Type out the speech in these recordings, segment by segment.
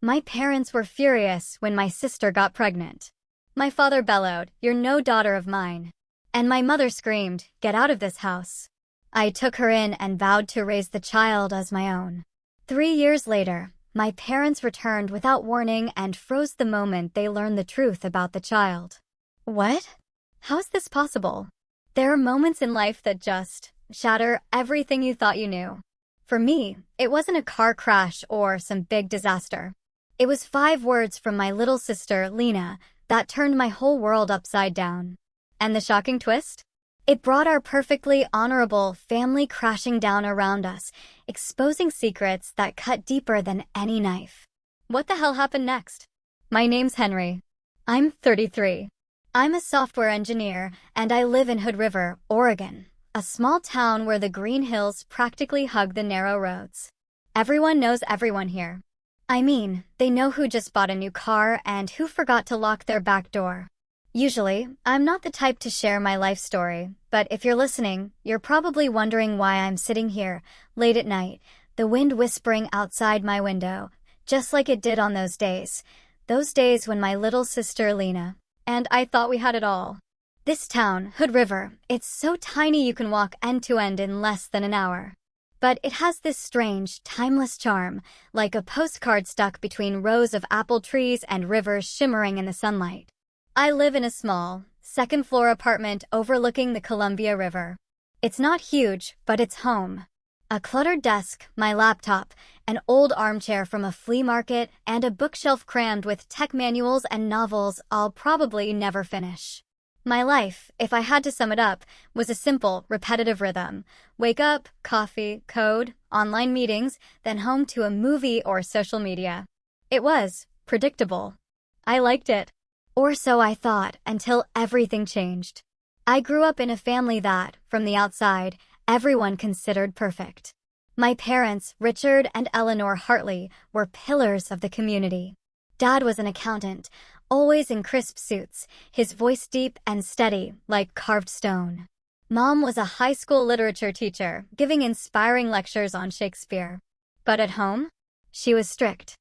My parents were furious when my sister got pregnant. My father bellowed, "You're no daughter of mine." And my mother screamed, "Get out of this house." I took her in and vowed to raise the child as my own. 3 years later, my parents returned without warning and froze the moment they learned the truth about the child. What? How is this possible? There are moments in life that just shatter everything you thought you knew. For me, it wasn't a car crash or some big disaster. It was 5 words from my little sister, Lena, that turned my whole world upside down. And the shocking twist? It brought our perfectly honorable family crashing down around us, exposing secrets that cut deeper than any knife. What the hell happened next? My name's Henry. I'm 33. I'm a software engineer, and I live in Hood River, Oregon, a small town where the green hills practically hug the narrow roads. Everyone knows everyone here. I mean, they know who just bought a new car and who forgot to lock their back door. Usually, I'm not the type to share my life story, but if you're listening, you're probably wondering why I'm sitting here, late at night, the wind whispering outside my window, just like it did on those days when my little sister Lena and I thought we had it all. This town, Hood River, it's so tiny you can walk end to end in less than an hour. But it has this strange, timeless charm, like a postcard stuck between rows of apple trees and rivers shimmering in the sunlight. I live in a small, second-floor apartment overlooking the Columbia River. It's not huge, but it's home. A cluttered desk, my laptop, an old armchair from a flea market, and a bookshelf crammed with tech manuals and novels I'll probably never finish. My life, if I had to sum it up, was a simple, repetitive rhythm. Wake up, coffee, code, online meetings, then home to a movie or social media. It was predictable. I liked it. Or so I thought, until everything changed. I grew up in a family that, from the outside, everyone considered perfect. My parents, Richard and Eleanor Hartley, were pillars of the community. Dad was an accountant, always in crisp suits, his voice deep and steady, like carved stone. Mom was a high school literature teacher, giving inspiring lectures on Shakespeare. But at home, she was strict.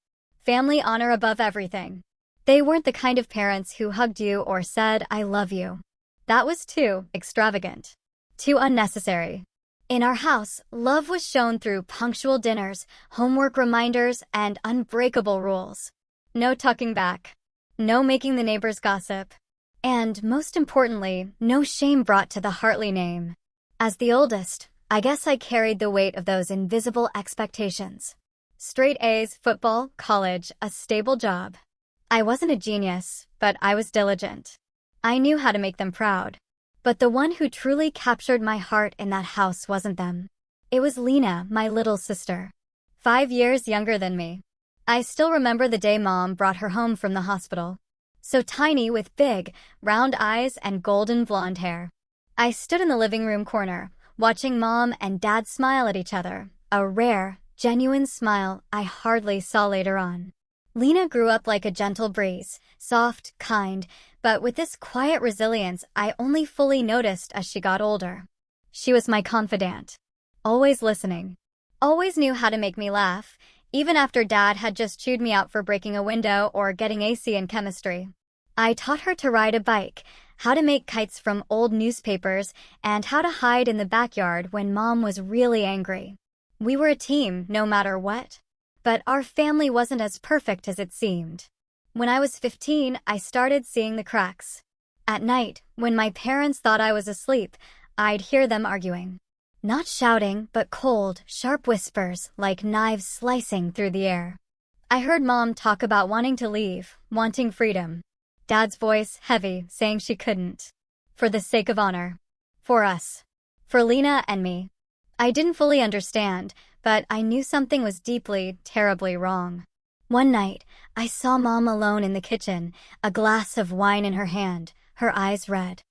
Family honor above everything. They weren't the kind of parents who hugged you or said, "I love you." That was too extravagant. Too unnecessary. In our house, love was shown through punctual dinners, homework reminders, and unbreakable rules. No tucking back. No making the neighbors gossip. And, most importantly, no shame brought to the Hartley name. As the oldest, I guess I carried the weight of those invisible expectations. Straight A's, football, college, a stable job. I wasn't a genius, but I was diligent. I knew how to make them proud. But the one who truly captured my heart in that house wasn't them. It was Lena, my little sister. 5 years younger than me. I still remember the day Mom brought her home from the hospital. So tiny with big, round eyes and golden blonde hair. I stood in the living room corner, watching Mom and Dad smile at each other, a rare, genuine smile I hardly saw later on. Lena grew up like a gentle breeze, soft, kind, but with this quiet resilience I only fully noticed as she got older. She was my confidant. Always listening. Always knew how to make me laugh, even after Dad had just chewed me out for breaking a window or getting AC in chemistry. I taught her to ride a bike, how to make kites from old newspapers, and how to hide in the backyard when Mom was really angry. We were a team, no matter what. But our family wasn't as perfect as it seemed. When I was 15, I started seeing the cracks. At night, when my parents thought I was asleep, I'd hear them arguing. Not shouting, but cold, sharp whispers like knives slicing through the air. I heard Mom talk about wanting to leave, wanting freedom. Dad's voice heavy, saying she couldn't. For the sake of honor. For us. For Lena and me. I didn't fully understand, but I knew something was deeply, terribly wrong. One night, I saw Mom alone in the kitchen, a glass of wine in her hand, her eyes red.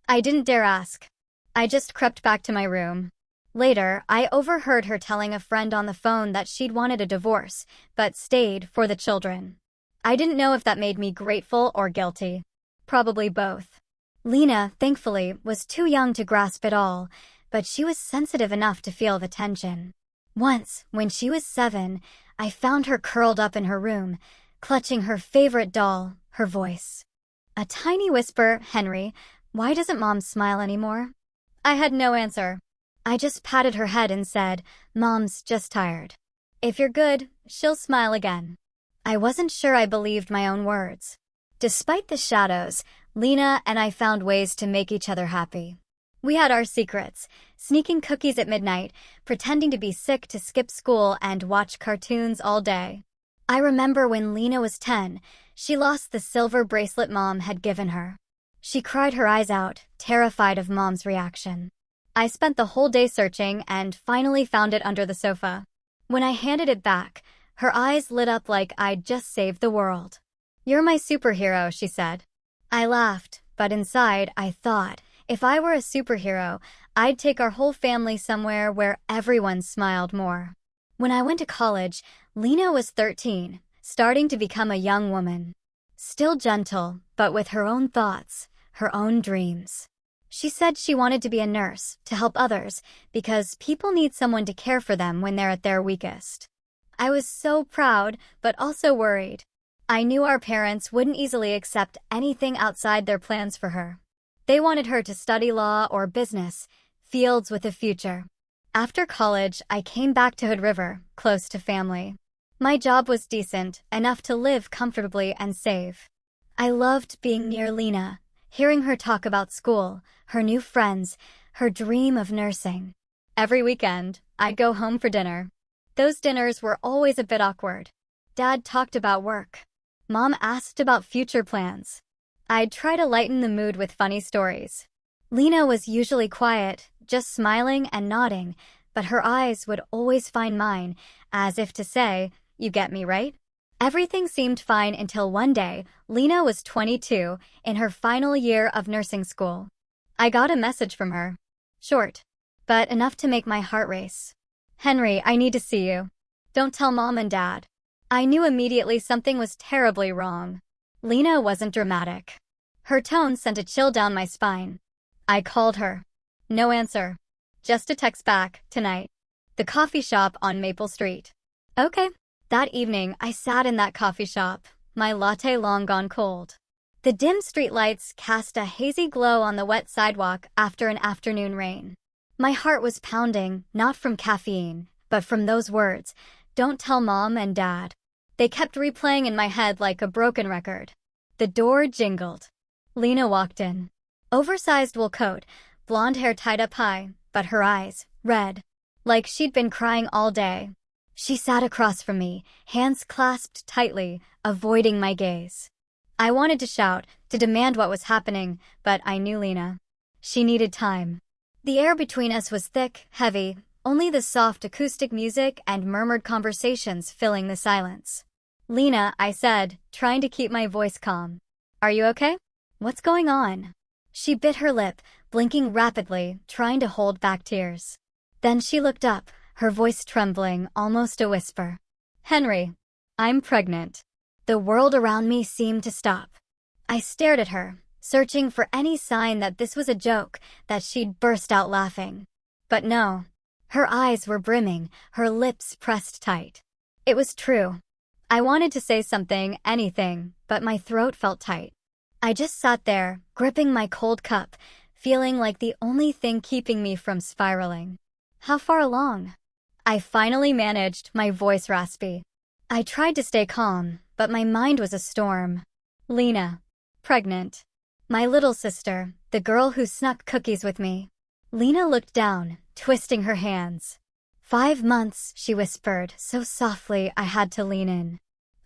I didn't dare ask. I just crept back to my room. Later, I overheard her telling a friend on the phone that she'd wanted a divorce, but stayed for the children. I didn't know if that made me grateful or guilty. Probably both. Lena, thankfully, was too young to grasp it all, but she was sensitive enough to feel the tension. Once, when she was 7, I found her curled up in her room, clutching her favorite doll, her voice. A tiny whisper, "Henry, why doesn't Mom smile anymore?" I had no answer. I just patted her head and said, "Mom's just tired. If you're good, she'll smile again." I wasn't sure I believed my own words. Despite the shadows, Lena and I found ways to make each other happy. We had our secrets, sneaking cookies at midnight, pretending to be sick to skip school and watch cartoons all day. I remember when Lena was 10, she lost the silver bracelet Mom had given her. She cried her eyes out, terrified of Mom's reaction. I spent the whole day searching and finally found it under the sofa. When I handed it back, her eyes lit up like I'd just saved the world. "You're my superhero," she said. I laughed, but inside I thought, if I were a superhero, I'd take our whole family somewhere where everyone smiled more. When I went to college, Lena was 13, starting to become a young woman. Still gentle, but with her own thoughts, her own dreams. She said she wanted to be a nurse, to help others, because people need someone to care for them when they're at their weakest. I was so proud, but also worried. I knew our parents wouldn't easily accept anything outside their plans for her. They wanted her to study law or business, fields with a future. After college, I came back to Hood River, close to family. My job was decent, enough to live comfortably and save. I loved being near Lena, hearing her talk about school, her new friends, her dream of nursing. Every weekend, I'd go home for dinner. Those dinners were always a bit awkward. Dad talked about work. Mom asked about future plans. I'd try to lighten the mood with funny stories. Lena was usually quiet, just smiling and nodding, but her eyes would always find mine, as if to say, "You get me, right?" Everything seemed fine until one day, Lena was 22, in her final year of nursing school. I got a message from her. Short, but enough to make my heart race. "Henry, I need to see you. Don't tell Mom and Dad." I knew immediately something was terribly wrong. Lena wasn't dramatic. Her tone sent a chill down my spine. I called her. No answer. Just a text back, "Tonight. The coffee shop on Maple Street." Okay. That evening, I sat in that coffee shop, my latte long gone cold. The dim streetlights cast a hazy glow on the wet sidewalk after an afternoon rain. My heart was pounding, not from caffeine, but from those words, "Don't tell Mom and Dad." They kept replaying in my head like a broken record. The door jingled. Lena walked in. Oversized wool coat, blonde hair tied up high, but her eyes, red, like she'd been crying all day. She sat across from me, hands clasped tightly, avoiding my gaze. I wanted to shout, to demand what was happening, but I knew Lena. She needed time. The air between us was thick, heavy, only the soft acoustic music and murmured conversations filling the silence. "Lena," I said, trying to keep my voice calm. "Are you okay? What's going on?" She bit her lip, blinking rapidly, trying to hold back tears. Then she looked up, her voice trembling, almost a whisper. "Henry, I'm pregnant." The world around me seemed to stop. I stared at her, searching for any sign that this was a joke, that she'd burst out laughing. But no. Her eyes were brimming, her lips pressed tight. It was true. I wanted to say something, anything, but my throat felt tight. I just sat there, gripping my cold cup, feeling like the only thing keeping me from spiraling. "How far along?" I finally managed, my voice raspy. I tried to stay calm, but my mind was a storm. "Lena. Pregnant. My little sister, the girl who snuck cookies with me." Lena looked down, twisting her hands. 5 months, she whispered, so softly I had to lean in.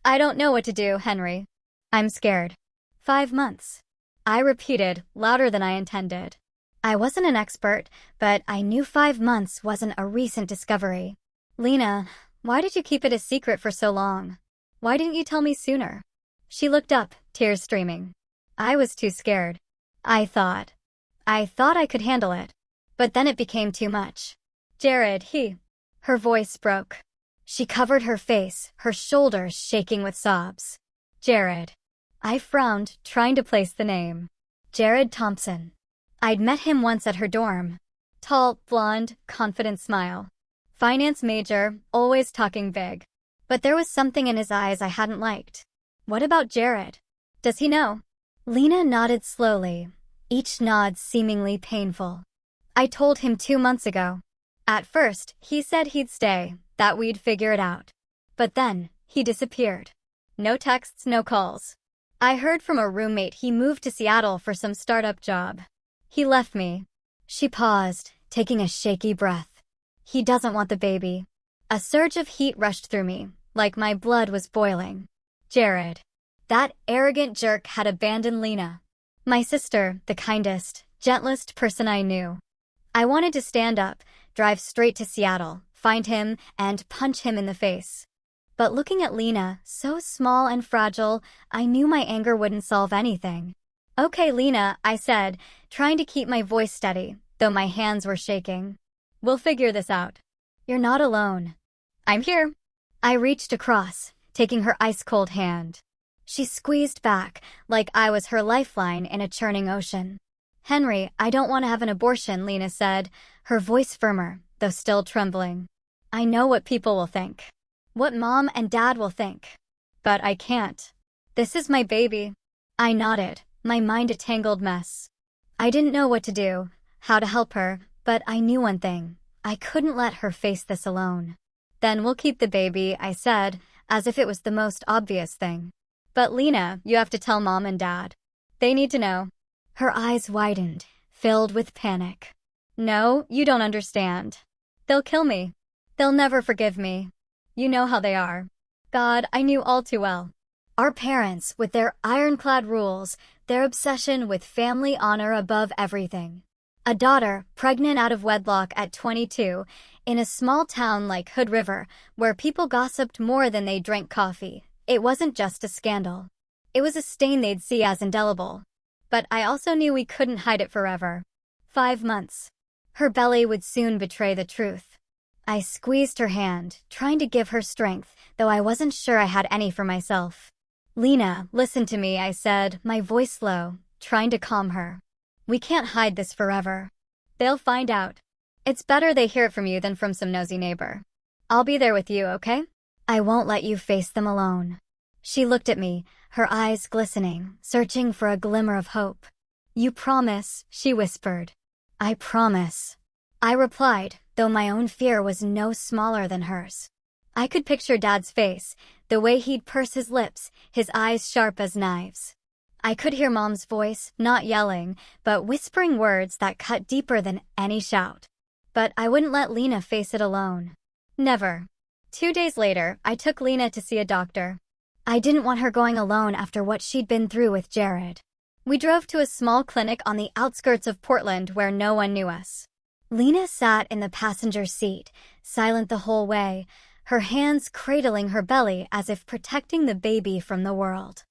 "I don't know what to do, Henry. I'm scared." 5 months. I repeated, louder than I intended. I wasn't an expert, but I knew 5 months wasn't a recent discovery. "Lena, why did you keep it a secret for so long? Why didn't you tell me sooner?" She looked up, tears streaming. I was too scared. I thought I could handle it. But then it became too much. "Jared, Her voice broke. She covered her face, her shoulders shaking with sobs. "Jared." I frowned, trying to place the name. Jared Thompson. I'd met him once at her dorm. Tall, blonde, confident smile. Finance major, always talking big. But there was something in his eyes I hadn't liked. What about Jared? Does he know? Lena nodded slowly, each nod seemingly painful. I told him 2 months ago. At first, he said he'd stay, that we'd figure it out. But then, he disappeared. No texts, no calls. I heard from a roommate he moved to Seattle for some startup job. He left me. She paused, taking a shaky breath. He doesn't want the baby. A surge of heat rushed through me, like my blood was boiling. Jared. That arrogant jerk had abandoned Lena. My sister, the kindest, gentlest person I knew. I wanted to stand up, drive straight to Seattle, find him, and punch him in the face. But looking at Lena, so small and fragile, I knew my anger wouldn't solve anything. Okay, Lena, I said, trying to keep my voice steady, though my hands were shaking. We'll figure this out. You're not alone. I'm here. I reached across, taking her ice-cold hand. She squeezed back, like I was her lifeline in a churning ocean. Henry, I don't want to have an abortion, Lena said, her voice firmer, though still trembling. I know what people will think. What Mom and Dad will think. But I can't. This is my baby. I nodded, my mind a tangled mess. I didn't know what to do, how to help her, but I knew one thing. I couldn't let her face this alone. Then we'll keep the baby, I said, as if it was the most obvious thing. But Lena, you have to tell Mom and Dad. They need to know. Her eyes widened, filled with panic. No, you don't understand. They'll kill me. They'll never forgive me. You know how they are. God, I knew all too well. Our parents, with their ironclad rules, their obsession with family honor above everything. A daughter, pregnant out of wedlock at 22, in a small town like Hood River, where people gossiped more than they drank coffee. It wasn't just a scandal. It was a stain they'd see as indelible. But I also knew we couldn't hide it forever. 5 months. Her belly would soon betray the truth. I squeezed her hand, trying to give her strength, though I wasn't sure I had any for myself. Lena, listen to me, I said, my voice low, trying to calm her. We can't hide this forever. They'll find out. It's better they hear it from you than from some nosy neighbor. I'll be there with you, okay? I won't let you face them alone. She looked at me, her eyes glistening, searching for a glimmer of hope. You promise, she whispered. I promise. I replied, though my own fear was no smaller than hers. I could picture Dad's face, the way he'd purse his lips, his eyes sharp as knives. I could hear Mom's voice, not yelling, but whispering words that cut deeper than any shout. But I wouldn't let Lena face it alone. Never. 2 days later, I took Lena to see a doctor. I didn't want her going alone after what she'd been through with Jared. We drove to a small clinic on the outskirts of Portland where no one knew us. Lena sat in the passenger seat, silent the whole way, her hands cradling her belly as if protecting the baby from the world.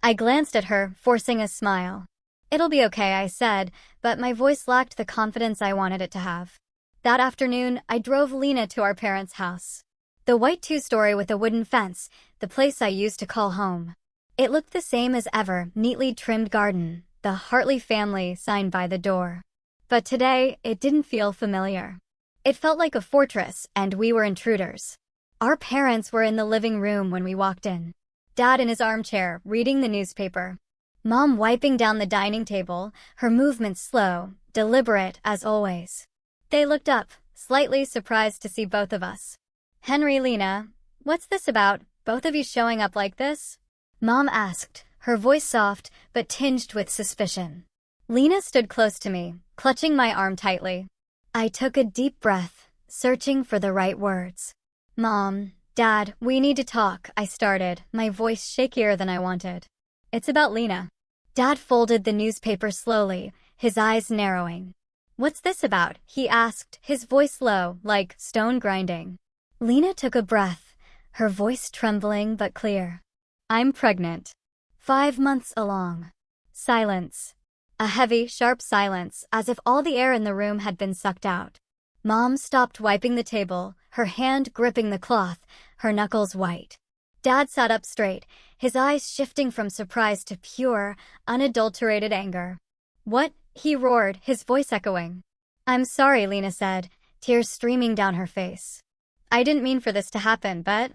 I glanced at her, forcing a smile. It'll be okay, I said, but my voice lacked the confidence I wanted it to have. That afternoon, I drove Lena to our parents' house. The white 2-story with a wooden fence, the place I used to call home. It looked the same as ever, neatly trimmed garden, the Hartley family sign by the door. But today, it didn't feel familiar. It felt like a fortress, and we were intruders. Our parents were in the living room when we walked in. Dad in his armchair, reading the newspaper. Mom wiping down the dining table, her movements slow, deliberate as always. They looked up, slightly surprised to see both of us. Henry, Lena, what's this about, both of you showing up like this? Mom asked, her voice soft, but tinged with suspicion. Lena stood close to me, clutching my arm tightly. I took a deep breath, searching for the right words. Mom, Dad, we need to talk, I started, my voice shakier than I wanted. It's about Lena. Dad folded the newspaper slowly, his eyes narrowing. What's this about? He asked, his voice low, like stone grinding. Lena took a breath, her voice trembling but clear. I'm pregnant. 5 months along. Silence. A heavy, sharp silence, as if all the air in the room had been sucked out. Mom stopped wiping the table, her hand gripping the cloth, her knuckles white. Dad sat up straight, his eyes shifting from surprise to pure, unadulterated anger. What? He roared, his voice echoing. I'm sorry, Lena said, tears streaming down her face. I didn't mean for this to happen, but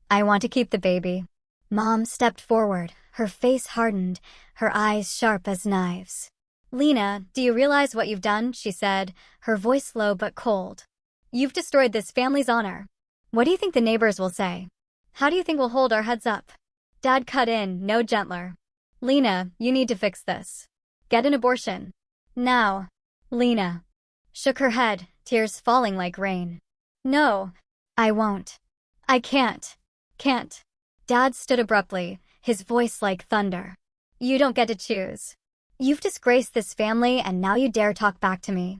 I want to keep the baby. Mom stepped forward, her face hardened, her eyes sharp as knives. "Lena, do you realize what you've done?" she said, her voice low but cold. "You've destroyed this family's honor. What do you think the neighbors will say? How do you think we'll hold our heads up?" Dad cut in, no gentler. "Lena, you need to fix this. Get an abortion. Now." Lena shook her head, tears falling like rain. "No, I won't. I can't. Can't." Dad stood abruptly, his voice like thunder. "You don't get to choose. You've disgraced this family and now you dare talk back to me."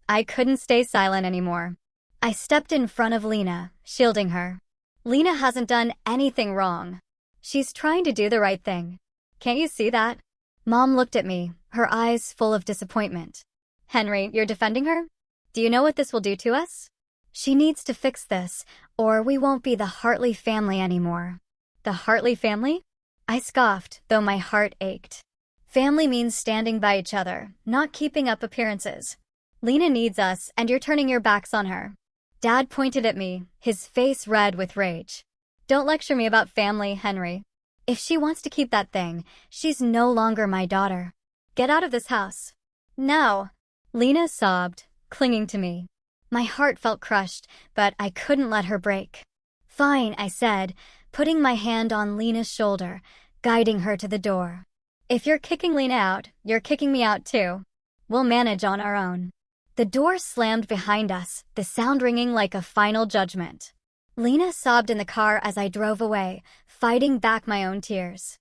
I couldn't stay silent anymore. I stepped in front of Lena, shielding her. "Lena hasn't done anything wrong. She's trying to do the right thing. Can't you see that?" Mom looked at me, her eyes full of disappointment. "Henry, you're defending her? Do you know what this will do to us? She needs to fix this, or we won't be the Hartley family anymore." "The Hartley family?" I scoffed, though my heart ached. "Family means standing by each other, not keeping up appearances. Lena needs us, and you're turning your backs on her." Dad pointed at me, his face red with rage. "Don't lecture me about family, Henry. If she wants to keep that thing, she's no longer my daughter. Get out of this house. Now." Lena sobbed, clinging to me. My heart felt crushed, but I couldn't let her break. "Fine," I said, putting my hand on Lena's shoulder, guiding her to the door. "If you're kicking Lena out, you're kicking me out too. We'll manage on our own." The door slammed behind us, the sound ringing like a final judgment. Lena sobbed in the car as I drove away, fighting back my own tears.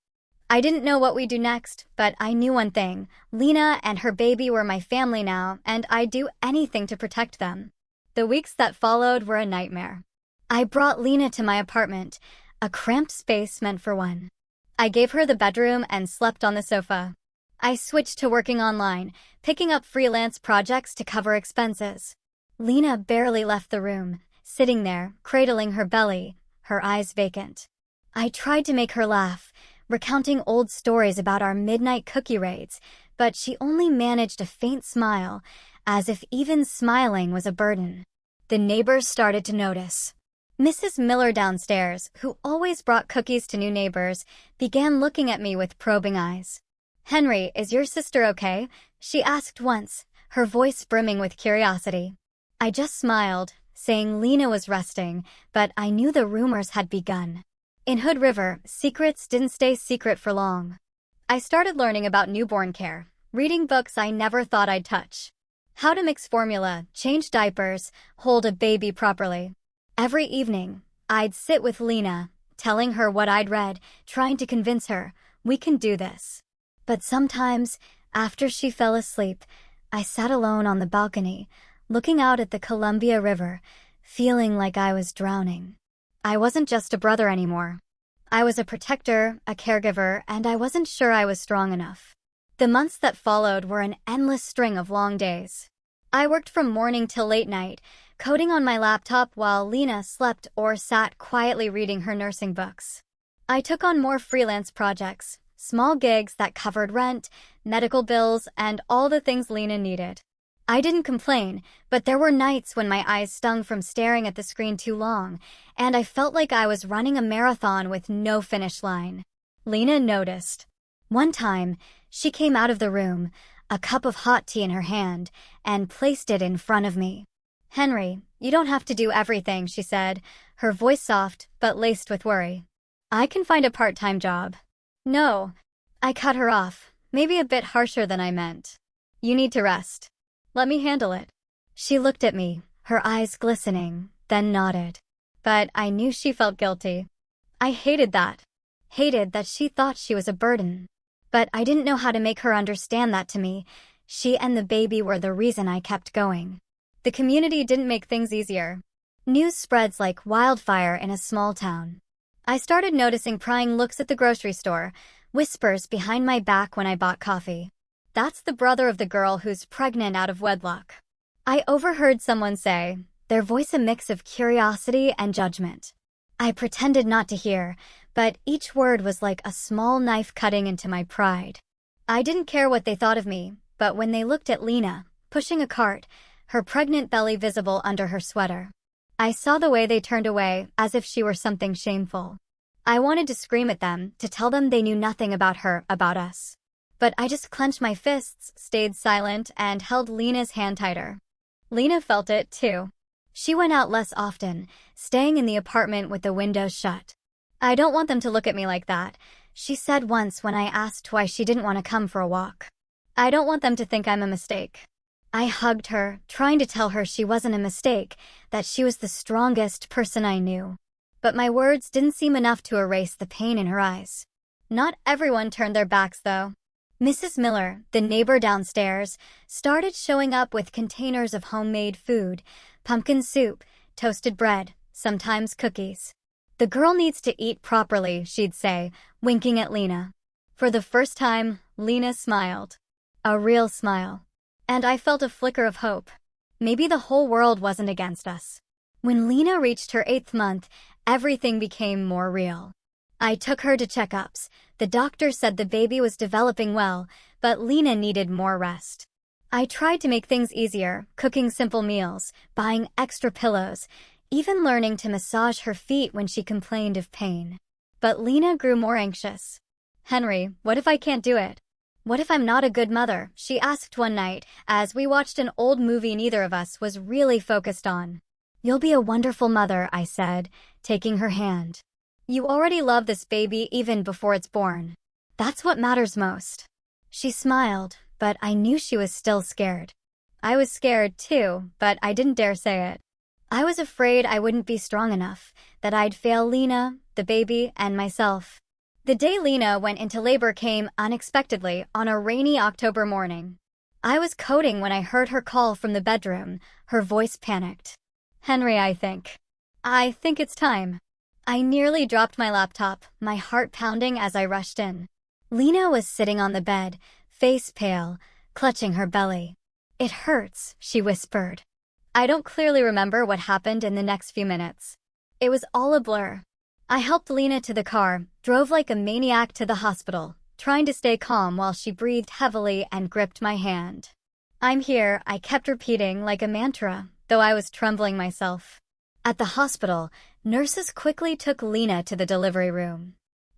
I didn't know what we'd do next, but I knew one thing. Lena and her baby were my family now, and I'd do anything to protect them. The weeks that followed were a nightmare. I brought Lena to my apartment, a cramped space meant for one. I gave her the bedroom and slept on the sofa. I switched to working online, picking up freelance projects to cover expenses. Lena barely left the room, sitting there, cradling her belly, her eyes vacant. I tried to make her laugh, recounting old stories about our midnight cookie raids, but she only managed a faint smile, as if even smiling was a burden. The neighbors started to notice. Mrs. Miller downstairs, who always brought cookies to new neighbors, began looking at me with probing eyes. "Henry, is your sister okay?" she asked once, her voice brimming with curiosity. I just smiled, saying Lena was resting, but I knew the rumors had begun. In Hood River, secrets didn't stay secret for long. I started learning about newborn care, reading books I never thought I'd touch. How to mix formula, change diapers, hold a baby properly. Every evening, I'd sit with Lena, telling her what I'd read, trying to convince her, we can do this. But sometimes, after she fell asleep, I sat alone on the balcony, looking out at the Columbia River, feeling like I was drowning. I wasn't just a brother anymore. I was a protector, a caregiver, and I wasn't sure I was strong enough. The months that followed were an endless string of long days. I worked from morning till late night, coding on my laptop while Lena slept or sat quietly reading her nursing books. I took on more freelance projects, small gigs that covered rent, medical bills, and all the things Lena needed. I didn't complain, but there were nights when my eyes stung from staring at the screen too long, and I felt like I was running a marathon with no finish line. Lena noticed. One time, she came out of the room, a cup of hot tea in her hand, and placed it in front of me. "Henry, you don't have to do everything," she said, her voice soft but laced with worry. "I can find a part-time job." "No." I cut her off, maybe a bit harsher than I meant. "You need to rest. Let me handle it." She looked at me, her eyes glistening, then nodded. But I knew she felt guilty. I hated that. Hated that she thought she was a burden. But I didn't know how to make her understand that to me. She and the baby were the reason I kept going. The community didn't make things easier. News spreads like wildfire in a small town. I started noticing prying looks at the grocery store, whispers behind my back when I bought coffee. "That's the brother of the girl who's pregnant out of wedlock." I overheard someone say, their voice a mix of curiosity and judgment. I pretended not to hear, but each word was like a small knife cutting into my pride. I didn't care what they thought of me, but when they looked at Lena, pushing a cart, her pregnant belly visible under her sweater, I saw the way they turned away, as if she were something shameful. I wanted to scream at them, to tell them they knew nothing about her, about us. But I just clenched my fists, stayed silent, and held Lena's hand tighter. Lena felt it, too. She went out less often, staying in the apartment with the windows shut. "I don't want them to look at me like that," she said once when I asked why she didn't want to come for a walk. "I don't want them to think I'm a mistake." I hugged her, trying to tell her she wasn't a mistake, that she was the strongest person I knew. But my words didn't seem enough to erase the pain in her eyes. Not everyone turned their backs, though. Mrs. Miller, the neighbor downstairs, started showing up with containers of homemade food, pumpkin soup, toasted bread, sometimes cookies. "The girl needs to eat properly," she'd say, winking at Lena. For the first time, Lena smiled. A real smile. And I felt a flicker of hope. Maybe the whole world wasn't against us. When Lena reached her 8th month, everything became more real. I took her to checkups. The doctor said the baby was developing well, but Lena needed more rest. I tried to make things easier, cooking simple meals, buying extra pillows, even learning to massage her feet when she complained of pain. But Lena grew more anxious. "Henry, what if I can't do it? What if I'm not a good mother?" she asked one night, as we watched an old movie neither of us was really focused on. "You'll be a wonderful mother," I said, taking her hand. "You already love this baby even before it's born. That's what matters most." She smiled, but I knew she was still scared. I was scared too, but I didn't dare say it. I was afraid I wouldn't be strong enough, that I'd fail Lena, the baby, and myself. The day Lena went into labor came unexpectedly on a rainy October morning. I was coding when I heard her call from the bedroom, her voice panicked. "Henry, I think it's time." I nearly dropped my laptop, my heart pounding as I rushed in. Lena was sitting on the bed, face pale, clutching her belly. "It hurts," she whispered. I don't clearly remember what happened in the next few minutes. It was all a blur. I helped Lena to the car, drove like a maniac to the hospital, trying to stay calm while she breathed heavily and gripped my hand. "I'm here," I kept repeating like a mantra, though I was trembling myself. At the hospital, nurses quickly took Lena to the delivery room.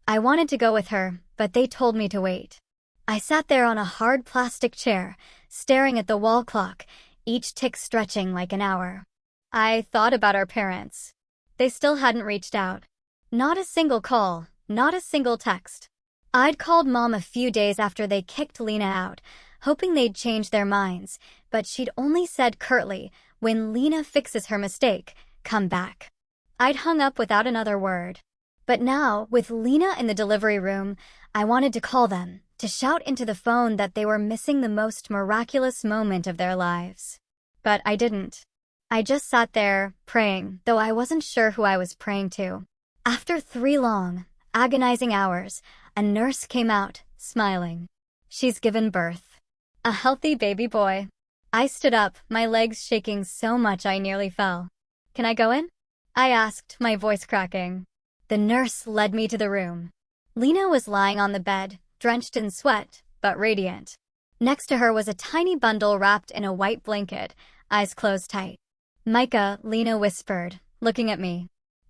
I wanted to go with her, but they told me to wait. I sat there on a hard plastic chair, staring at the wall clock, each tick stretching like an hour. I thought about our parents. They still hadn't reached out. Not a single call, not a single text. I'd called Mom a few days after they kicked Lena out, hoping they'd change their minds, but she'd only said curtly, "When Lena fixes her mistake, come back." I'd hung up without another word. But now, with Lena in the delivery room, I wanted to call them, to shout into the phone that they were missing the most miraculous moment of their lives. But I didn't. I just sat there, praying, though I wasn't sure who I was praying to. After 3 long, agonizing hours, a nurse came out, smiling. "She's given birth. A healthy baby boy." I stood up, my legs shaking so much I nearly fell. "Can I go in?" I asked, my voice cracking. The nurse led me to the room. Lena was lying on the bed, drenched in sweat, but radiant. Next to her was a tiny bundle wrapped in a white blanket, eyes closed tight. "Micah," Lena whispered, looking at me.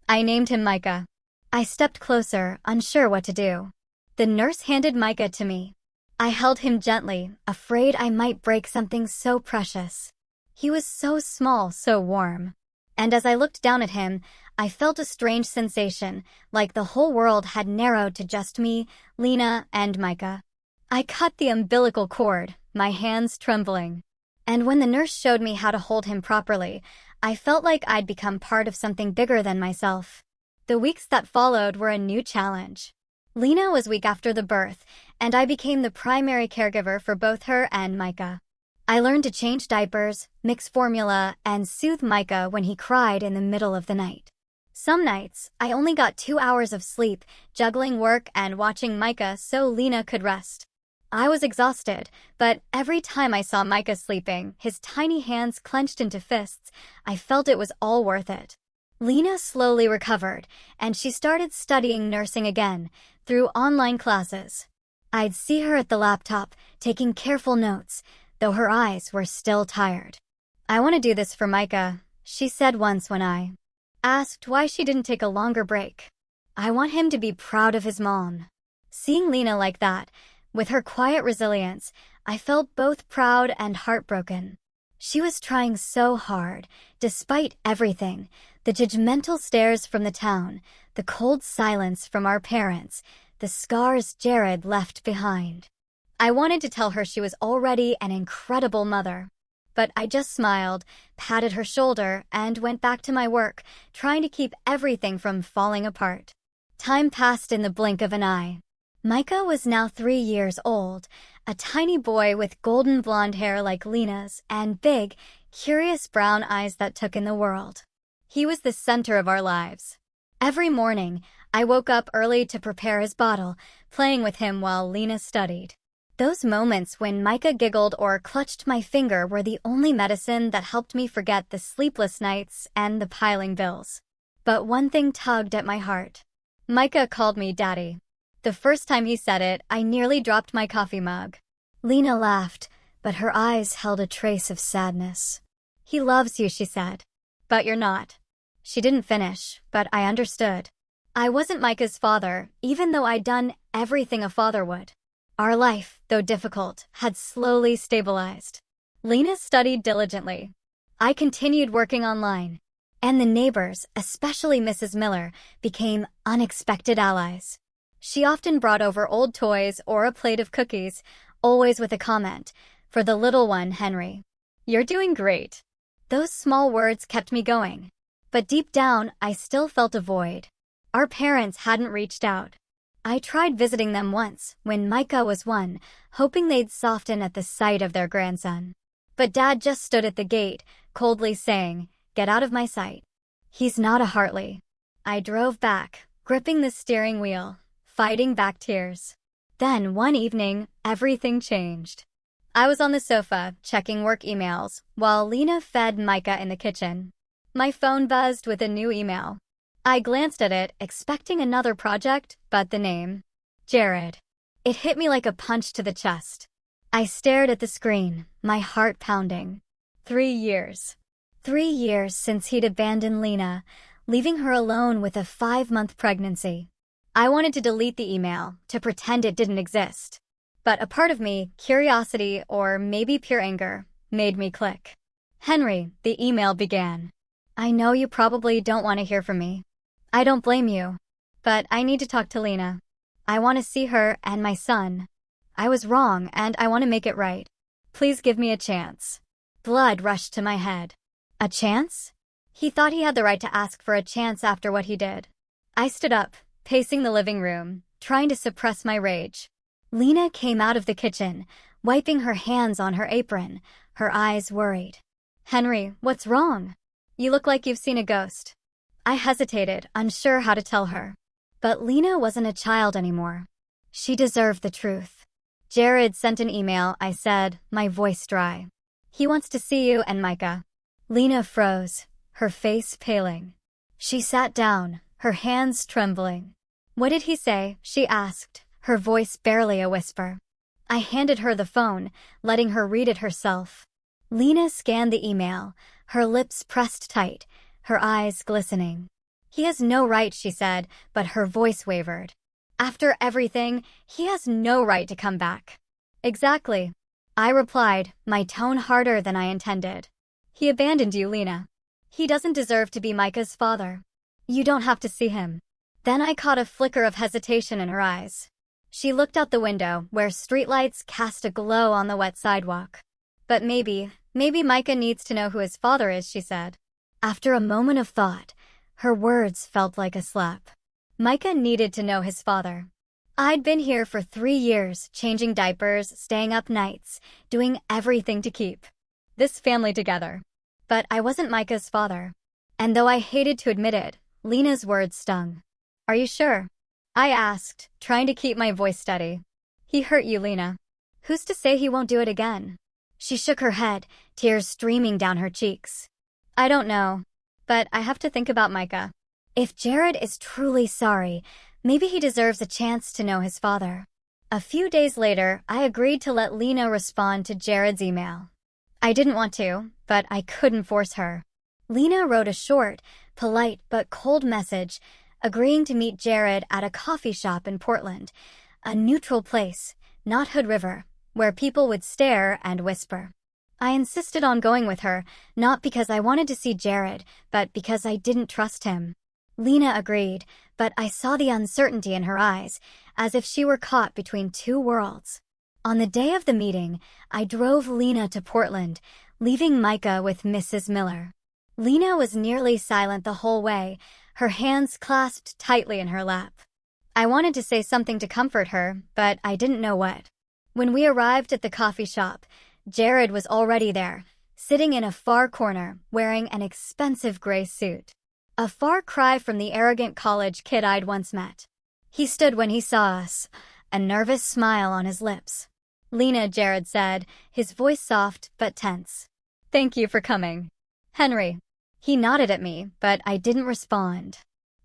I named him Micah. I stepped closer, unsure what to do. The nurse handed Micah to me. I held him gently, afraid I might break something so precious. He was so small, so warm. And as I looked down at him, I felt a strange sensation, like the whole world had narrowed to just me, Lena, and Micah. I cut the umbilical cord, my hands trembling. And when the nurse showed me how to hold him properly, I felt like I'd become part of something bigger than myself. The weeks that followed were a new challenge. Lena was weak after the birth, and I became the primary caregiver for both her and Micah. I learned to change diapers, mix formula, and soothe Micah when he cried in the middle of the night. Some nights, I only got 2 hours of sleep, juggling work and watching Micah so Lena could rest. I was exhausted, but every time I saw Micah sleeping, his tiny hands clenched into fists, I felt it was all worth it. Lena slowly recovered, and she started studying nursing again, through online classes. I'd see her at the laptop, taking careful notes, though her eyes were still tired. "I want to do this for Micah," she said once when I asked why she didn't take a longer break. I want him to be proud of his mom. Seeing Lena like that, with her quiet resilience, I felt both proud and heartbroken. She was trying so hard, despite everything, the judgmental stares from the town, the cold silence from our parents, the scars Jared left behind. I wanted to tell her she was already an incredible mother. But I just smiled, patted her shoulder, and went back to my work, trying to keep everything from falling apart. Time passed in the blink of an eye. Micah was now 3 years old, a tiny boy with golden blonde hair like Lena's and big, curious brown eyes that took in the world. He was the center of our lives. Every morning, I woke up early to prepare his bottle, playing with him while Lena studied. Those moments when Micah giggled or clutched my finger were the only medicine that helped me forget the sleepless nights and the piling bills. But one thing tugged at my heart. Micah called me Daddy. The first time he said it, I nearly dropped my coffee mug. Lena laughed, but her eyes held a trace of sadness. He loves you, she said. But you're not. She didn't finish, but I understood. I wasn't Micah's father, even though I'd done everything a father would. Our life, though difficult, had slowly stabilized. Lena studied diligently. I continued working online. And the neighbors, especially Mrs. Miller, became unexpected allies. She often brought over old toys or a plate of cookies, always with a comment, for the little one, Henry. You're doing great. Those small words kept me going. But deep down, I still felt a void. Our parents hadn't reached out. I tried visiting them once, when Micah was 1, hoping they'd soften at the sight of their grandson. But Dad just stood at the gate, coldly saying, "Get out of my sight." He's not a Hartley. I drove back, gripping the steering wheel, fighting back tears. Then, one evening, everything changed. I was on the sofa, checking work emails, while Lena fed Micah in the kitchen. My phone buzzed with a new email. I glanced at it, expecting another project, but the name. Jared. It hit me like a punch to the chest. I stared at the screen, my heart pounding. 3 years. 3 years since he'd abandoned Lena, leaving her alone with a 5-month pregnancy. I wanted to delete the email, to pretend it didn't exist. But a part of me, curiosity or maybe pure anger, made me click. Henry, the email began. I know you probably don't want to hear from me. I don't blame you. But I need to talk to Lena. I want to see her and my son. I was wrong and I want to make it right. Please give me a chance. Blood rushed to my head. A chance? He thought he had the right to ask for a chance after what he did. I stood up, pacing the living room, trying to suppress my rage. Lena came out of the kitchen, wiping her hands on her apron, her eyes worried. Henry, what's wrong? You look like you've seen a ghost. I hesitated, unsure how to tell her. But Lena wasn't a child anymore. She deserved the truth. Jared sent an email, I said, my voice dry. He wants to see you and Micah. Lena froze, her face paling. She sat down, her hands trembling. What did he say? She asked, her voice barely a whisper. I handed her the phone, letting her read it herself. Lena scanned the email, her lips pressed tight, her eyes glistening. He has no right, she said, but her voice wavered. After everything, he has no right to come back. Exactly. I replied, my tone harder than I intended. He abandoned you, Lena. He doesn't deserve to be Micah's father. You don't have to see him. Then I caught a flicker of hesitation in her eyes. She looked out the window, where streetlights cast a glow on the wet sidewalk. But maybe Micah needs to know who his father is, she said. After a moment of thought, her words felt like a slap. Micah needed to know his father. I'd been here for 3 years, changing diapers, staying up nights, doing everything to keep this family together. But I wasn't Micah's father. And though I hated to admit it, Lena's words stung. Are you sure? I asked, trying to keep my voice steady. He hurt you, Lena. Who's to say he won't do it again? She shook her head, tears streaming down her cheeks. I don't know, but I have to think about Micah. If Jared is truly sorry, maybe he deserves a chance to know his father. A few days later, I agreed to let Lena respond to Jared's email. I didn't want to, but I couldn't force her. Lena wrote a short, polite but cold message, agreeing to meet Jared at a coffee shop in Portland, a neutral place, not Hood River, where people would stare and whisper. I insisted on going with her, not because I wanted to see Jared, but because I didn't trust him. Lena agreed, but I saw the uncertainty in her eyes, as if she were caught between two worlds. On the day of the meeting, I drove Lena to Portland, leaving Micah with Mrs. Miller. Lena was nearly silent the whole way, her hands clasped tightly in her lap. I wanted to say something to comfort her, but I didn't know what. When we arrived at the coffee shop, Jared was already there, sitting in a far corner, wearing an expensive gray suit. A far cry from the arrogant college kid I'd once met. He stood when he saw us, a nervous smile on his lips. "Lena," Jared said, his voice soft but tense. "Thank you for coming." "Henry." He nodded at me, but I didn't respond.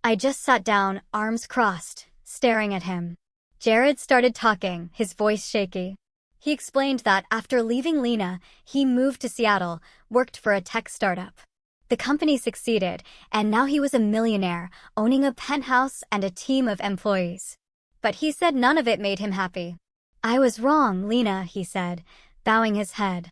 I just sat down, arms crossed, staring at him. Jared started talking, his voice shaky. He explained that after leaving Lena, he moved to Seattle, worked for a tech startup. The company succeeded, and now he was a millionaire, owning a penthouse and a team of employees. But he said none of it made him happy. "I was wrong, Lena," he said, bowing his head.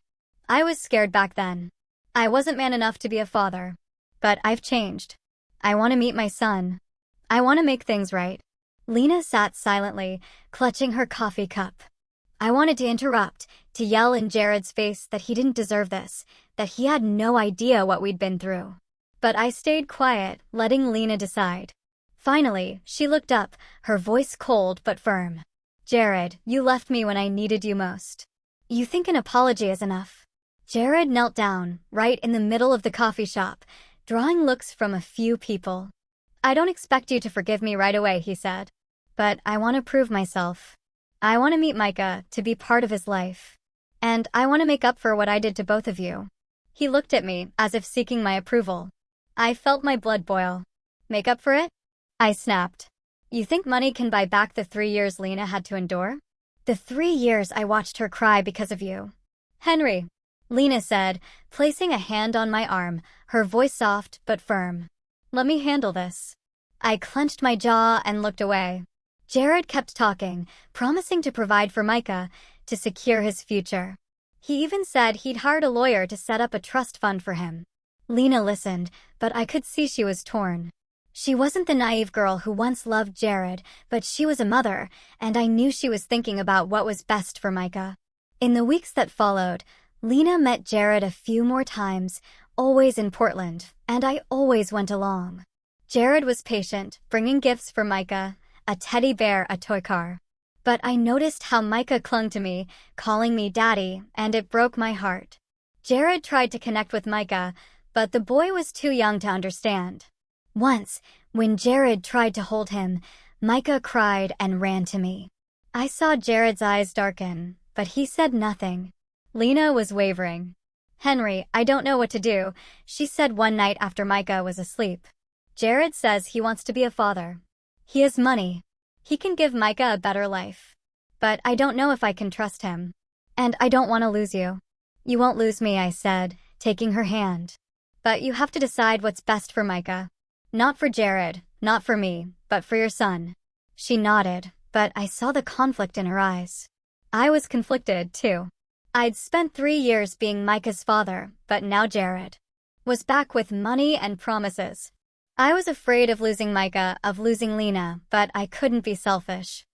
"I was scared back then. I wasn't man enough to be a father. But I've changed. I want to meet my son. I want to make things right." Lena sat silently, clutching her coffee cup. I wanted to interrupt, to yell in Jared's face that he didn't deserve this, that he had no idea what we'd been through. But I stayed quiet, letting Lena decide. Finally, she looked up, her voice cold but firm. "Jared, you left me when I needed you most. You think an apology is enough?" Jared knelt down, right in the middle of the coffee shop, drawing looks from a few people. "I don't expect you to forgive me right away," he said. "But I want to prove myself. I want to meet Micah, to be part of his life. And I want to make up for what I did to both of you." He looked at me, as if seeking my approval. I felt my blood boil. "Make up for it?" I snapped. "You think money can buy back the 3 years Lena had to endure? The 3 years I watched her cry because of you." "Henry," Lena said, placing a hand on my arm, her voice soft but firm. "Let me handle this." I clenched my jaw and looked away. Jared kept talking, promising to provide for Micah, to secure his future. He even said he'd hired a lawyer to set up a trust fund for him. Lena listened, but I could see she was torn. She wasn't the naive girl who once loved Jared, but she was a mother, and I knew she was thinking about what was best for Micah. In the weeks that followed, Lena met Jared a few more times, always in Portland, and I always went along. Jared was patient, bringing gifts for Micah, a teddy bear, a toy car. But I noticed how Micah clung to me, calling me daddy, and it broke my heart. Jared tried to connect with Micah, but the boy was too young to understand. Once, when Jared tried to hold him, Micah cried and ran to me. I saw Jared's eyes darken, but he said nothing. Lena was wavering. "Henry, I don't know what to do," she said one night after Micah was asleep. "Jared says he wants to be a father. He has money. He can give Micah a better life. But I don't know if I can trust him. And I don't want to lose you." "You won't lose me," I said, taking her hand. "But you have to decide what's best for Micah. Not for Jared, not for me, but for your son." She nodded, but I saw the conflict in her eyes. I was conflicted, too. I'd spent 3 years being Micah's father, but now Jared was back with money and promises. I was afraid of losing Micah, of losing Lena, but I couldn't be selfish.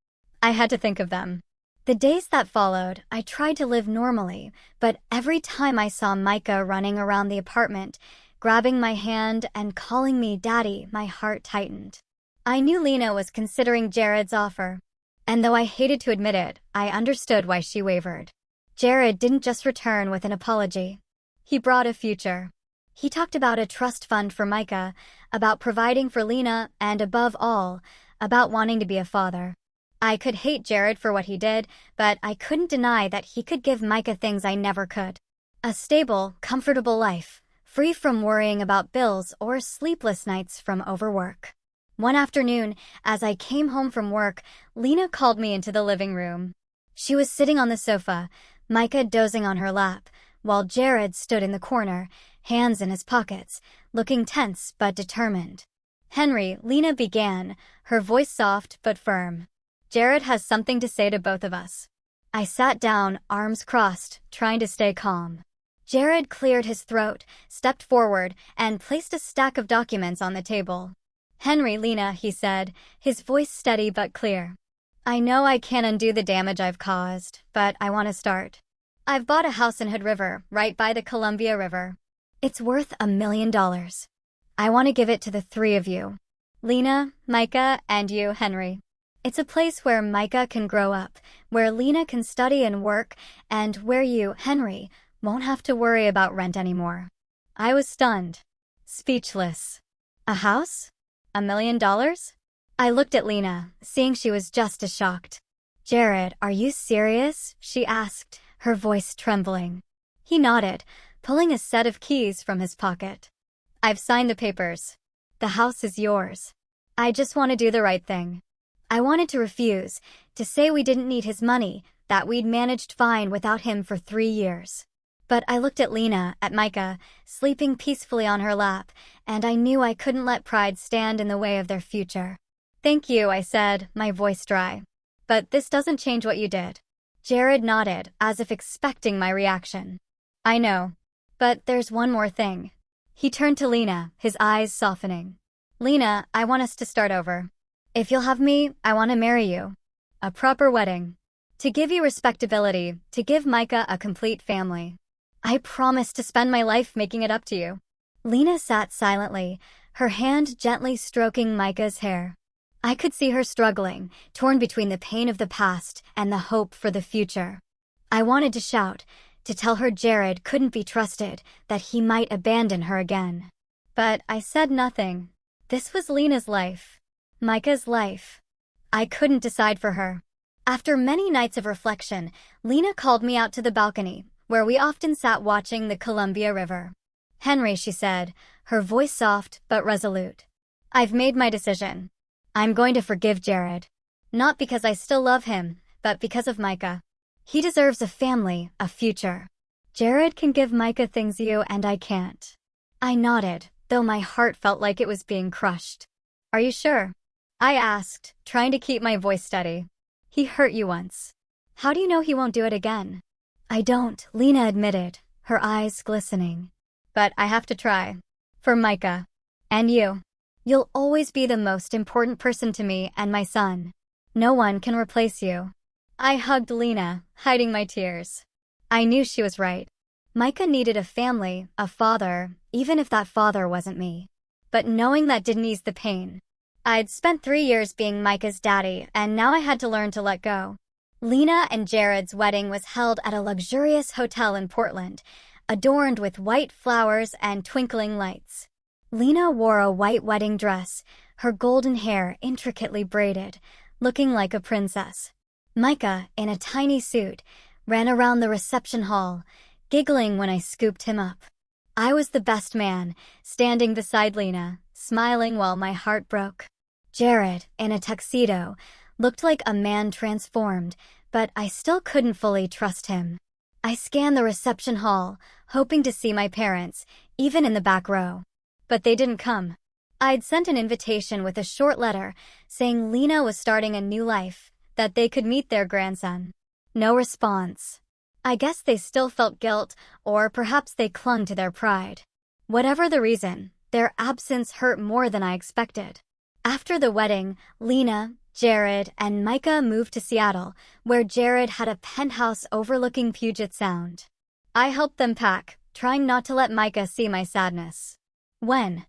I had to think of them. The days that followed, I tried to live normally, but every time I saw Micah running around the apartment, grabbing my hand and calling me daddy, my heart tightened. I knew Lena was considering Jared's offer. And though I hated to admit it, I understood why she wavered. Jared didn't just return with an apology. He brought a future. He talked about a trust fund for Micah, about providing for Lena, and above all, about wanting to be a father. I could hate Jared for what he did, but I couldn't deny that he could give Micah things I never could. A stable, comfortable life, free from worrying about bills or sleepless nights from overwork. One afternoon, as I came home from work, Lena called me into the living room. She was sitting on the sofa, Micah dozing on her lap, while Jared stood in the corner, hands in his pockets, looking tense but determined. Henry, Lena began, her voice soft but firm. Jared has something to say to both of us. I sat down, arms crossed, trying to stay calm. Jared cleared his throat, stepped forward, and placed a stack of documents on the table. Henry, Lena, he said, his voice steady but clear. I know I can't undo the damage I've caused, but I want to start. I've bought a house in Hood River, right by the Columbia River. It's worth $1 million. I want to give it to the three of you. Lena, Micah, and you, Henry. It's a place where Micah can grow up, where Lena can study and work, and where you, Henry, won't have to worry about rent anymore. I was stunned. Speechless. A house? $1 million? I looked at Lena, seeing she was just as shocked. Jared, are you serious? She asked, her voice trembling. He nodded, pulling a set of keys from his pocket. I've signed the papers. The house is yours. I just want to do the right thing. I wanted to refuse, to say we didn't need his money, that we'd managed fine without him for 3 years. But I looked at Lena, at Micah, sleeping peacefully on her lap, and I knew I couldn't let pride stand in the way of their future. Thank you, I said, my voice dry. But this doesn't change what you did. Jared nodded, as if expecting my reaction. I know. But there's one more thing. He turned to Lena, his eyes softening. Lena, I want us to start over. If you'll have me, I want to marry you. A proper wedding. To give you respectability, to give Micah a complete family. I promise to spend my life making it up to you. Lena sat silently, her hand gently stroking Micah's hair. I could see her struggling, torn between the pain of the past and the hope for the future. I wanted to shout, to tell her Jared couldn't be trusted, that he might abandon her again. But I said nothing. This was Lena's life. Micah's life. I couldn't decide for her. After many nights of reflection, Lena called me out to the balcony, where we often sat watching the Columbia River. Henry, she said, her voice soft but resolute. I've made my decision. I'm going to forgive Jared. Not because I still love him, but because of Micah. He deserves a family, a future. Jared can give Micah things you and I can't. I nodded, though my heart felt like it was being crushed. Are you sure? I asked, trying to keep my voice steady. He hurt you once. How do you know he won't do it again? I don't, Lena admitted, her eyes glistening. But I have to try. For Micah. And you. You'll always be the most important person to me and my son. No one can replace you. I hugged Lena, hiding my tears. I knew she was right. Micah needed a family, a father, even if that father wasn't me. But knowing that didn't ease the pain. I'd spent 3 years being Micah's daddy, and now I had to learn to let go. Lena and Jared's wedding was held at a luxurious hotel in Portland, adorned with white flowers and twinkling lights. Lena wore a white wedding dress, her golden hair intricately braided, looking like a princess. Micah, in a tiny suit, ran around the reception hall, giggling when I scooped him up. I was the best man, standing beside Lena, smiling while my heart broke. Jared, in a tuxedo, looked like a man transformed, but I still couldn't fully trust him. I scanned the reception hall, hoping to see my parents, even in the back row. But they didn't come. I'd sent an invitation with a short letter saying Lena was starting a new life, that they could meet their grandson. No response. I guess they still felt guilt, or perhaps they clung to their pride. Whatever the reason, their absence hurt more than I expected. After the wedding, Lena, Jared, and Micah moved to Seattle, where Jared had a penthouse overlooking Puget Sound. I helped them pack, trying not to let Micah see my sadness. When?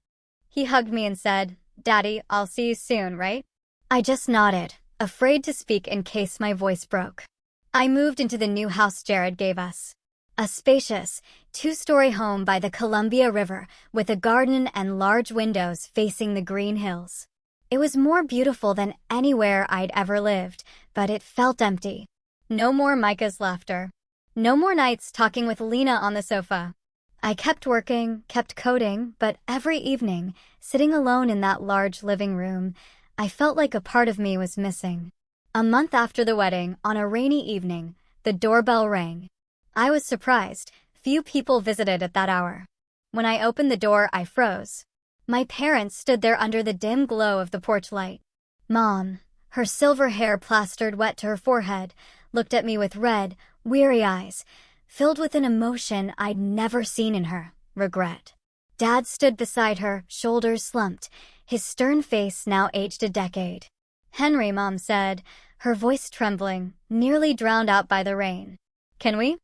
He hugged me and said, "Daddy, I'll see you soon, right?" I just nodded, afraid to speak in case my voice broke. I moved into the new house Jared gave us. A spacious, 2-story home by the Columbia River with a garden and large windows facing the green hills. It was more beautiful than anywhere I'd ever lived, but it felt empty. No more Micah's laughter. No more nights talking with Lena on the sofa. I kept working, kept coding, but every evening, sitting alone in that large living room, I felt like a part of me was missing. A month after the wedding, on a rainy evening, the doorbell rang. I was surprised. Few people visited at that hour. When I opened the door, I froze. My parents stood there under the dim glow of the porch light. Mom, her silver hair plastered wet to her forehead, looked at me with red, weary eyes, filled with an emotion I'd never seen in her, regret. Dad stood beside her, shoulders slumped, his stern face now aged a decade. Henry, Mom said, her voice trembling, nearly drowned out by the rain. Can we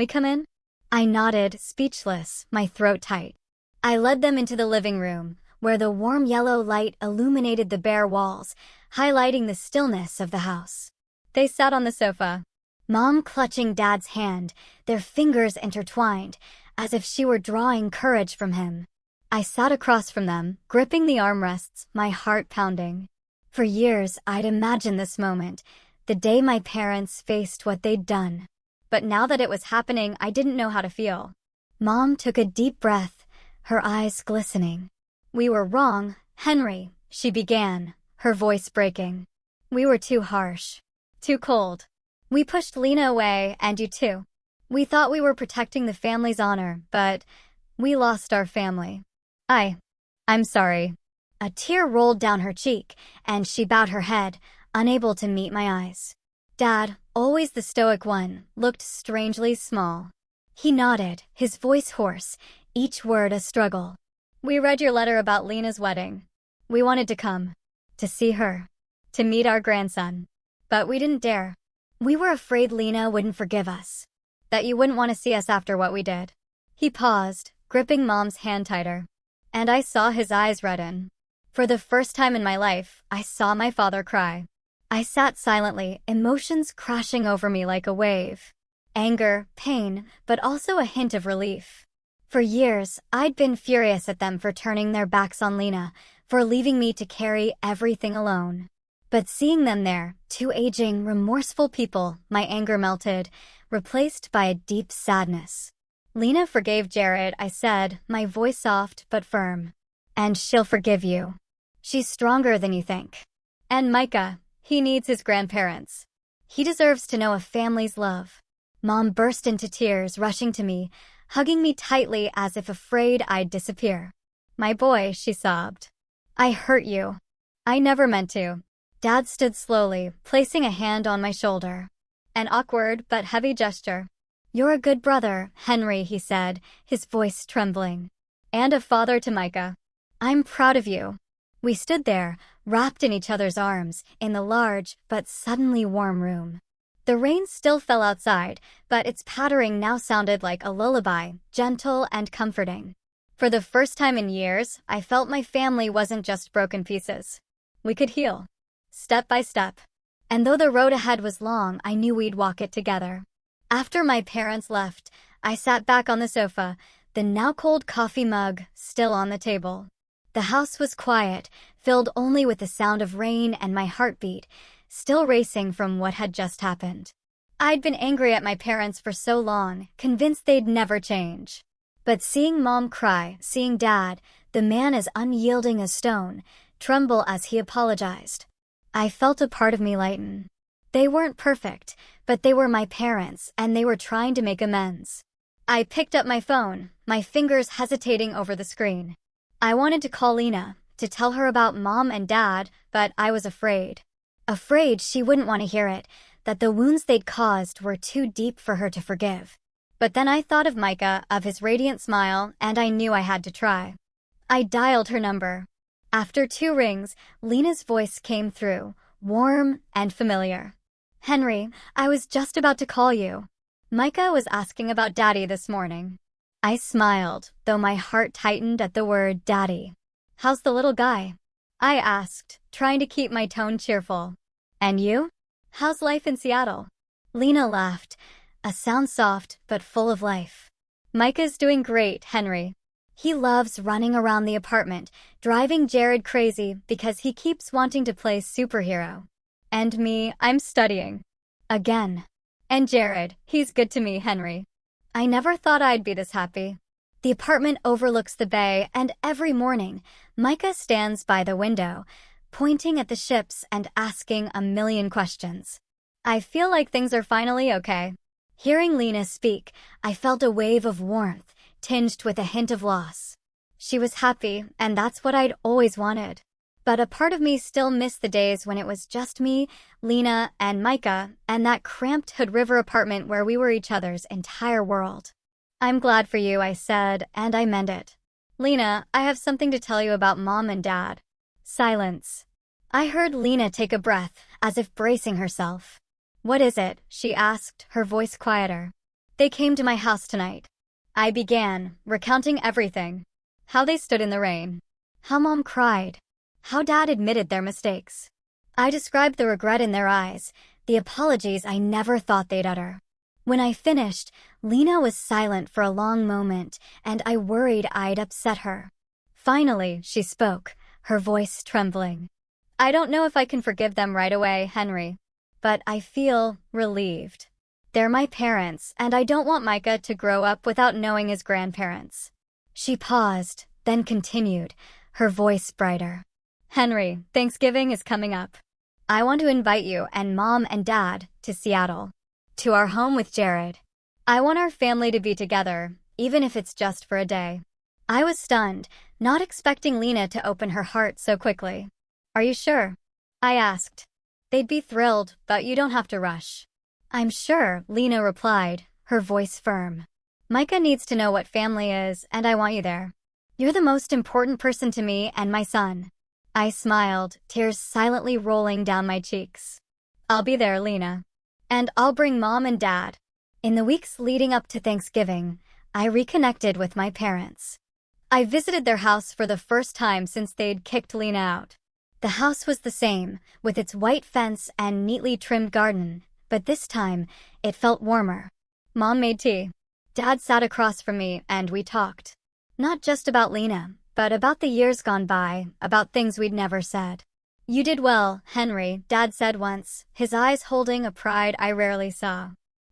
come in? I nodded, speechless, my throat tight. I led them into the living room, where the warm yellow light illuminated the bare walls, highlighting the stillness of the house. They sat on the sofa, Mom clutching Dad's hand, their fingers intertwined, as if she were drawing courage from him. I sat across from them, gripping the armrests, my heart pounding. For years, I'd imagined this moment, the day my parents faced what they'd done. But now that it was happening, I didn't know how to feel. Mom took a deep breath, her eyes glistening. We were wrong, Henry, she began, her voice breaking. We were too harsh. Too cold. We pushed Lena away, and you too. We thought we were protecting the family's honor, but we lost our family. I'm sorry. A tear rolled down her cheek, and she bowed her head, unable to meet my eyes. Dad, always the stoic one, looked strangely small. He nodded, his voice hoarse, each word a struggle. We read your letter about Lena's wedding. We wanted to come. To see her. To meet our grandson. But we didn't dare. We were afraid Lena wouldn't forgive us. That you wouldn't want to see us after what we did. He paused, gripping Mom's hand tighter. And I saw his eyes redden. For the first time in my life, I saw my father cry. I sat silently, emotions crashing over me like a wave. Anger, pain, but also a hint of relief. For years, I'd been furious at them for turning their backs on Lena, for leaving me to carry everything alone. But seeing them there, two aging, remorseful people, my anger melted, replaced by a deep sadness. Lena forgave Jared, I said, my voice soft but firm. And she'll forgive you. She's stronger than you think. And Micah, he needs his grandparents. He deserves to know a family's love. Mom burst into tears, rushing to me, hugging me tightly as if afraid I'd disappear. My boy, she sobbed. I hurt you. I never meant to. Dad stood slowly, placing a hand on my shoulder. An awkward but heavy gesture. You're a good brother, Henry, he said, his voice trembling. And a father to Micah. I'm proud of you. We stood there, wrapped in each other's arms, in the large but suddenly warm room. The rain still fell outside, but its pattering now sounded like a lullaby, gentle and comforting. For the first time in years, I felt my family wasn't just broken pieces. We could heal. Step by step. And though the road ahead was long, I knew we'd walk it together. After my parents left, I sat back on the sofa, the now cold coffee mug still on the table. The house was quiet, filled only with the sound of rain and my heartbeat, still racing from what had just happened. I'd been angry at my parents for so long, convinced they'd never change. But seeing Mom cry, seeing Dad, the man as unyielding as stone, tremble as he apologized, I felt a part of me lighten. They weren't perfect, but they were my parents, and they were trying to make amends. I picked up my phone, my fingers hesitating over the screen. I wanted to call Lena, to tell her about Mom and Dad, but I was afraid. Afraid she wouldn't want to hear it, that the wounds they'd caused were too deep for her to forgive. But then I thought of Micah, of his radiant smile, and I knew I had to try. I dialed her number. After 2 rings, Lena's voice came through, warm and familiar. Henry, I was just about to call you. Micah was asking about Daddy this morning. I smiled, though my heart tightened at the word Daddy. How's the little guy? I asked, trying to keep my tone cheerful. And you? How's life in Seattle? Lena laughed, a sound soft but full of life. Micah's doing great, Henry. He loves running around the apartment, driving Jared crazy because he keeps wanting to play superhero. And me, I'm studying. Again. And Jared, he's good to me, Henry. I never thought I'd be this happy. The apartment overlooks the bay, and every morning, Micah stands by the window, pointing at the ships and asking a million questions. I feel like things are finally okay. Hearing Lena speak, I felt a wave of warmth, tinged with a hint of loss. She was happy, and that's what I'd always wanted. But a part of me still missed the days when it was just me, Lena, and Micah, and that cramped Hood River apartment where we were each other's entire world. I'm glad for you, I said, and I meant it. Lena, I have something to tell you about Mom and Dad. Silence. I heard Lena take a breath, as if bracing herself. What is it? She asked, her voice quieter. They came to my house tonight. I began, recounting everything. How they stood in the rain. How Mom cried. How Dad admitted their mistakes. I described the regret in their eyes, the apologies I never thought they'd utter. When I finished, Lena was silent for a long moment, and I worried I'd upset her. Finally, she spoke, her voice trembling. I don't know if I can forgive them right away, Henry, but I feel relieved. They're my parents, and I don't want Micah to grow up without knowing his grandparents. She paused, then continued, her voice brighter. Henry, Thanksgiving is coming up. I want to invite you and Mom and Dad to Seattle, to our home with Jared. I want our family to be together, even if it's just for a day. I was stunned, not expecting Lena to open her heart so quickly. Are you sure? I asked. They'd be thrilled, but you don't have to rush. I'm sure, Lena replied, her voice firm. Micah needs to know what family is, and I want you there. You're the most important person to me and my son. I smiled, tears silently rolling down my cheeks. I'll be there, Lena. And I'll bring Mom and Dad. In the weeks leading up to Thanksgiving, I reconnected with my parents. I visited their house for the first time since they'd kicked Lena out. The house was the same, with its white fence and neatly trimmed garden, but this time, it felt warmer. Mom made tea. Dad sat across from me and we talked. Not just about Lena, but about the years gone by, about things we'd never said. You did well, Henry, Dad said once, his eyes holding a pride I rarely saw.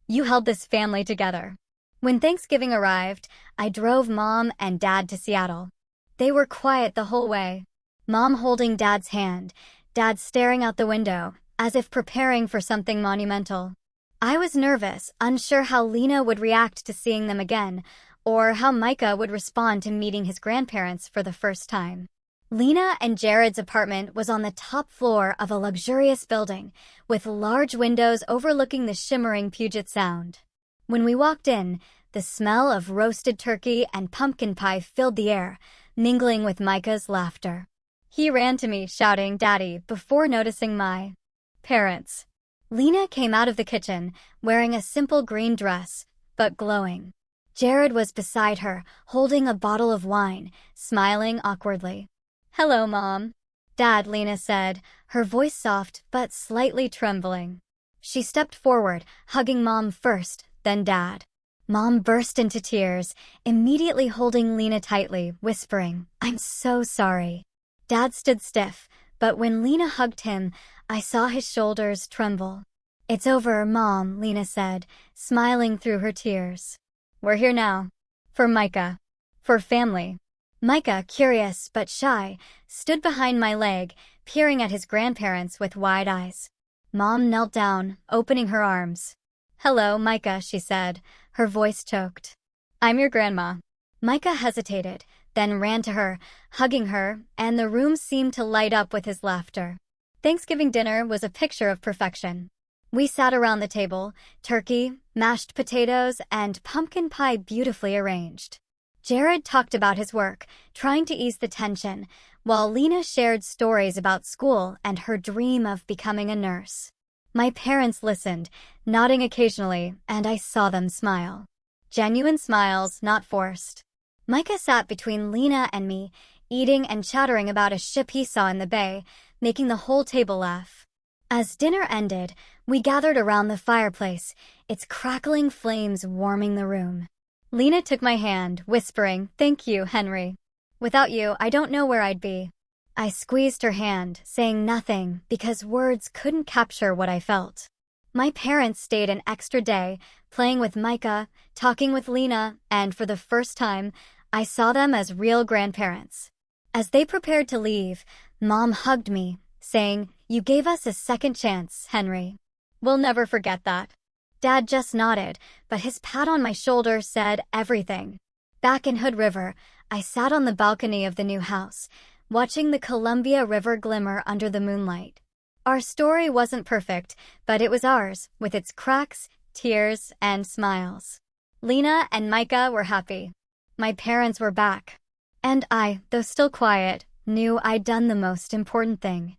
You held this family together. When Thanksgiving arrived, I drove Mom and Dad to Seattle. They were quiet the whole way. Mom holding Dad's hand, Dad staring out the window, as if preparing for something monumental. I was nervous, unsure how Lena would react to seeing them again, or how Micah would respond to meeting his grandparents for the first time. Lena and Jared's apartment was on the top floor of a luxurious building, with large windows overlooking the shimmering Puget Sound. When we walked in, the smell of roasted turkey and pumpkin pie filled the air, mingling with Micah's laughter. He ran to me, shouting, "Daddy," before noticing my parents. Lena came out of the kitchen, wearing a simple green dress, but glowing. Jared was beside her, holding a bottle of wine, smiling awkwardly. "Hello, Mom." "Dad," Lena said, her voice soft but slightly trembling. She stepped forward, hugging Mom first, then Dad. Mom burst into tears, immediately holding Lena tightly, whispering, "I'm so sorry." Dad stood stiff, but when Lena hugged him, I saw his shoulders tremble. "It's over, Mom," Lena said, smiling through her tears. "We're here now. For Micah. For family." Micah, curious but shy, stood behind my leg, peering at his grandparents with wide eyes. Mom knelt down, opening her arms. "Hello, Micah," she said, her voice choked. "I'm your grandma." Micah hesitated, then ran to her, hugging her, and the room seemed to light up with his laughter. Thanksgiving dinner was a picture of perfection. We sat around the table, turkey, mashed potatoes, and pumpkin pie beautifully arranged. Jared talked about his work, trying to ease the tension, while Lena shared stories about school and her dream of becoming a nurse. My parents listened, nodding occasionally, and I saw them smile. Genuine smiles, not forced. Micah sat between Lena and me, eating and chattering about a ship he saw in the bay, making the whole table laugh. As dinner ended, we gathered around the fireplace, its crackling flames warming the room. Lena took my hand, whispering, "Thank you, Henry. Without you, I don't know where I'd be." I squeezed her hand, saying nothing because words couldn't capture what I felt. My parents stayed an extra day, playing with Micah, talking with Lena, and for the first time, I saw them as real grandparents. As they prepared to leave, Mom hugged me, saying, "You gave us a second chance, Henry. We'll never forget that." Dad just nodded, but his pat on my shoulder said everything. Back in Hood River, I sat on the balcony of the new house, watching the Columbia River glimmer under the moonlight. Our story wasn't perfect, but it was ours, with its cracks, tears, and smiles. Lena and Micah were happy. My parents were back. And I, though still quiet, knew I'd done the most important thing.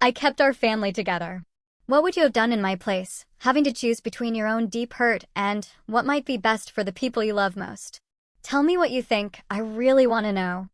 I kept our family together. What would you have done in my place, having to choose between your own deep hurt and what might be best for the people you love most? Tell me what you think. I really want to know.